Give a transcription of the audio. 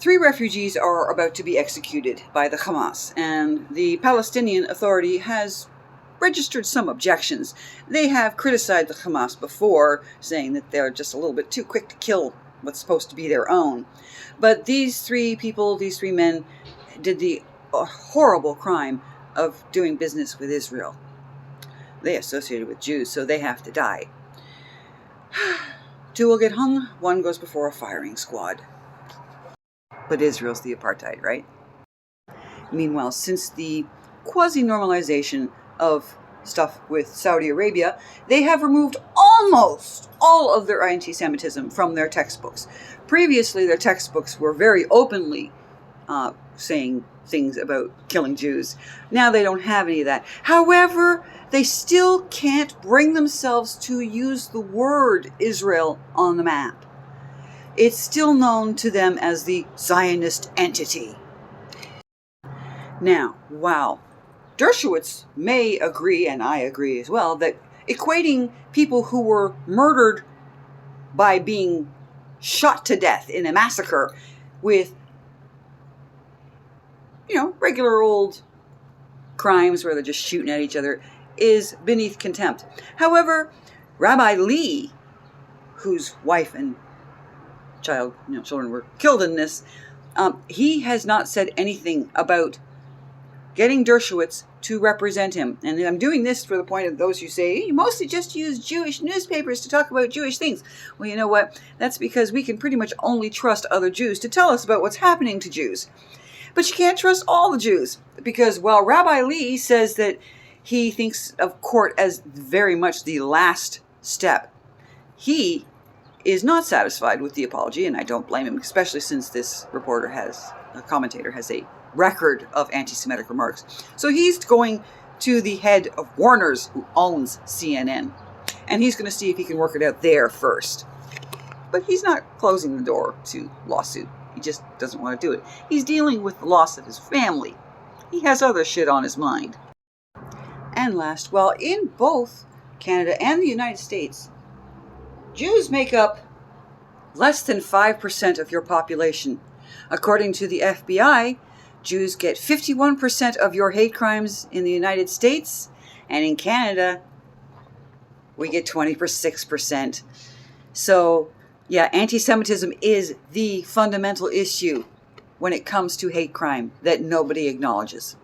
3 refugees are about to be executed by the Hamas, and the Palestinian Authority has registered some objections. They have criticized the Hamas before, saying that they're just a little bit too quick to kill what's supposed to be their own. But these 3 people, these 3 men, did the horrible crime of doing business with Israel. They associated with Jews, so they have to die. 2 will get hung, 1 goes before a firing squad. But Israel's the apartheid, right? Meanwhile, since the quasi-normalization of stuff with Saudi Arabia, they have removed almost all of their anti-Semitism from their textbooks. Previously, their textbooks were very openly saying things about killing Jews. Now they don't have any of that. However, they still can't bring themselves to use the word Israel on the map. It's still known to them as the Zionist entity. Now, wow. Dershowitz may agree, and I agree as well, that equating people who were murdered by being shot to death in a massacre with, regular old crimes where they're just shooting at each other is beneath contempt. However, Rabbi Lee, whose wife and children were killed in this, he has not said anything about getting Dershowitz to represent him. And I'm doing this for the point of those who say, you mostly just use Jewish newspapers to talk about Jewish things. Well, you know what? That's because we can pretty much only trust other Jews to tell us about what's happening to Jews. But you can't trust all the Jews, because while Rabbi Lee says that he thinks of court as very much the last step, he is not satisfied with the apology, and I don't blame him, especially since this commentator has a record of anti-Semitic remarks. So he's going to the head of Warner's, who owns CNN, and he's going to see if he can work it out there first. But he's not closing the door to lawsuit. He just doesn't want to do it. He's dealing with the loss of his family. He has other shit on his mind. And last, well, in both Canada and the United States, Jews make up less than 5% of your population. According to the FBI, Jews get 51% of your hate crimes in the United States, and in Canada, we get 26%. So, yeah, anti-Semitism is the fundamental issue when it comes to hate crime that nobody acknowledges.